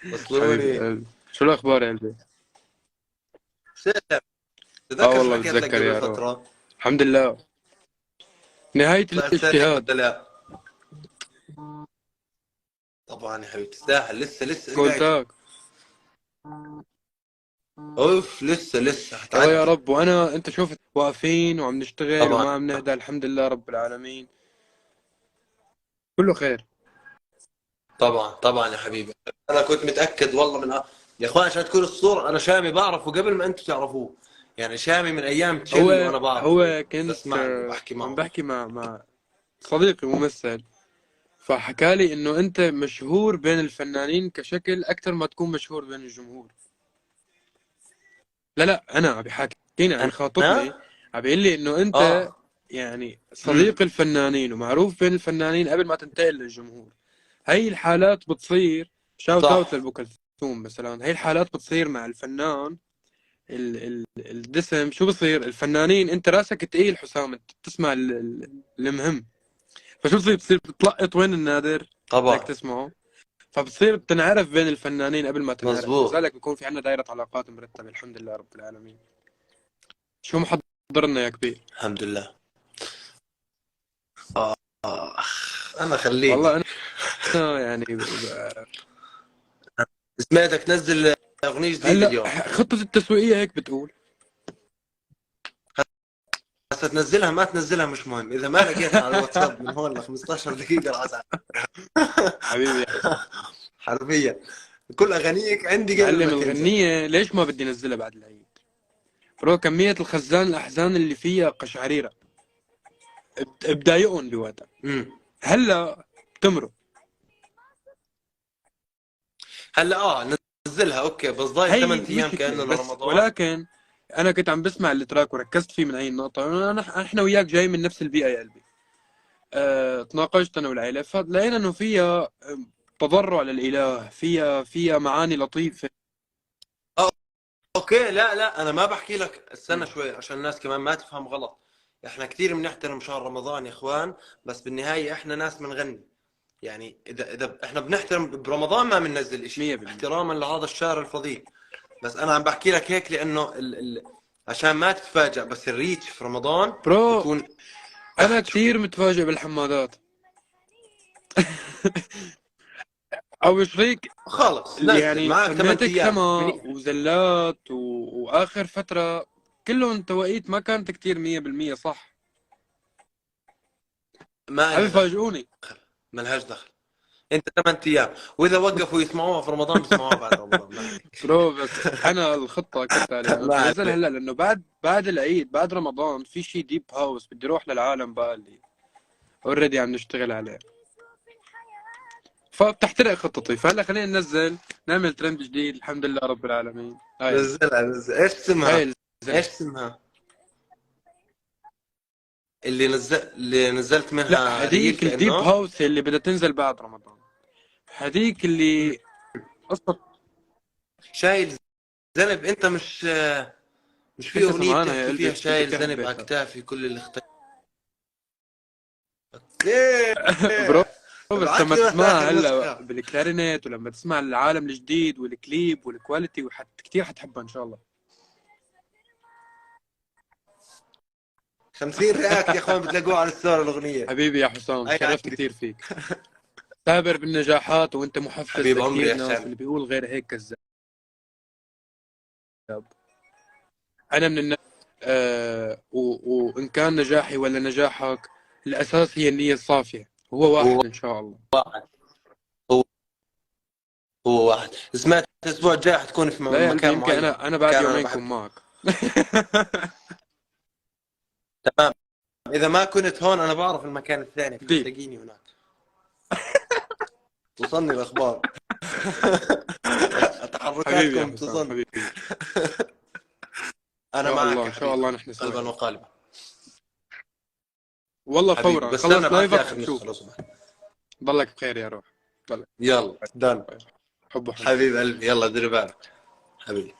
حبيبي وصلوني. قلبي. شو الأخبار يا قلبي؟ شيخ، تتذكر شو والله حكيت لك بتذكر قبل يا روح. فترة؟ الحمد لله. نهاية طلعت صادق الاجتهاد. ولا لا؟ طبعا يا حبيبي تستاهل، لسه بدايته. قلتك. اوف، لسه الله يا هتعدي. رب، وأنا أنت شوف واقفين وعم نشتغل طبعا وما عم نهدى، الحمد لله رب العالمين. كله خير. طبعا يا حبيبي. انا كنت متاكد والله يا اخوان، عشان تكون الصورة، انا شامي بعرفه قبل ما انتم تعرفوه. يعني شامي من ايام تشيل هو وانا بعرفه، هو كنت بسمعني وبحكي عم معه. بحكي مع صديقي ممثل، فحكالي إنه أنت مشهور بين الفنانين كشكل أكثر ما تكون مشهور بين الجمهور. لا لا، انا عم بيحاكيني، عم يخاطبني، انا عم بيقول لي انه انت اه يعني امم صديق الفنانين ومعروف بين الفنانين قبل ما تنتقل للجمهور. هي الحالات بتصير، شاوت اوت صح. لأبو كلثوم مثلا، هي الحالات بتصير مع الفنان. الدسم شو بصير الفنانين، انت راسك تقيل حسام، انت بتسمع المهم. فشو بصير بتلقط وين النادر بدك طبعا تسمعه. فبتصير بتنعرف بين الفنانين قبل ما تنعرف، مزبوط. لذلك بيكون في عنا دائرة علاقات مرتبة الحمد لله رب العالمين. شو محضر لنا يا كبير؟ الحمد لله. انا خليني. والله انا يعني سمعتك تنزل اغنيه جديده هلا اليوم. خطة التسويقية هيك بتقول. هسه تنزلها ما تنزلها مش مهم، اذا ما لقيتها على الواتساب من هون ل 15 دقيقه راح ازعل. حبيبي يا حسام. حرفيا كل اغانيك عندي قبل ما معلم تنزل. الغنية ليش ما بدي انزلها بعد العيد؟ برو كمية الخزان الاحزان اللي فيها قشعريرة، بضايقهم بوقتها. امم هلا بتمرق. هلا نزلها اوكي، بس ضايل هي 8 ايام المشكلة كانه بس، لرمضان. ولكن انا كنت عم بسمع التراك وركزت فيه من هي النقطة. احنا وياك جاي من نفس البيئة يا قلبي. تناقشت انا والعيلة فلقينا انه فيها تضرع للاله، فيها معاني لطيفة. آه، اوكي، لا انا ما بحكي لك، استنى شوي عشان الناس كمان ما تفهم غلط. احنا كثير بنحترم شهر رمضان يا اخوان، بس بالنهايه احنا ناس بنغني. يعني اذا احنا بنحترم برمضان ما بننزل اشي 100%. احتراما لهذا الشهر الفضيل. بس انا عم بحكي لك هيك لانه عشان ما تتفاجأ، بس الريتش في رمضان برو بيكون انا تحت شوي. كثير متفاجئ بالحمادات. او شريك. خلص نزل يعني معك 8 سميتك ايام سما منيح. وزلات واخر فترة كلهم توقيت ما كانت كتير 100% صح. ما عم لها دخل، يفاجئوني. ما لهاش دخل. انت 8 ايام، واذا وقفوا يسمعوها في رمضان بيسمعوها بعد رمضان، ما عليك. برو بس انا الخطة كالتالي انه ما تنزل عليك. هلا، لانه بعد العيد بعد رمضان في شي ديب هاوس بدي اروح للعالم بقى اللي اوريدي عم نشتغل عليه، فبتحترق خطتي. فهلا خلينا ننزل، نعمل ترند جديد الحمد لله رب العالمين. هاي نزل ايش هاي اسمها؟ ايش الزلة. اسمها اللي نزلت لا منها ريل هذيك الديب كأنه؟ هاوس اللي بدها تنزل بعد رمضان، هذيك اللي قصة. شايل ذنب، انت مش في انت اغنيه سمعانها يا بتحكي قلبي فيها بس انت شايل كثير ذنب على حبيتها. كتافي كل اللي اختار؟ ليه؟ برو بس ابعت لما لي بس اخر تسمعها هلا نسخه. بالكلارينيت، ولما تسمع العالم الجديد والكليب والكواليتي كثير حتحبها ان شاء الله. 50 رياكت يا اخوان بتلاقوها على الستوري الاغنيه. حبيبي يا حسام هاي شرفت عندي. كثير فيك. تابر بالنجاحات، وانت محفز حبيب عمري لكثير يا ناس، سامي. واللي بيقول غير هيك كذاب. انا من الناس. وان كان نجاحي ولا نجاحك، الاساس هي النية الصافية. هو هو واحد ان شاء الله. واحد. هو هو واحد. سمعت الاسبوع الجاي حتكون في لا يا قلبي، مكان يمكن معين، انا بعد مكان انا يومين كون بحبه. معك. تمام. اذا ما كنت هون انا بعرف المكان الثاني، ديل. فحتلاقيني هناك. وصلني الاخبار. حبيبي يا تحركاتكم حسام تصل. حبيبي. ان انا شاء معك الله يا ان شاء حبيبي، الله نحن سوا قلبا هيك. وقالبا. والله حبيبي فورا بس استنى خلص ابعت لي لايفك اخر نسخه بشوف. لو سمحت. ضلك بخير يا روح. ضلك. يلا دن. حب وحنان. حبيب قلبي، يلا دير بالك حبيبي.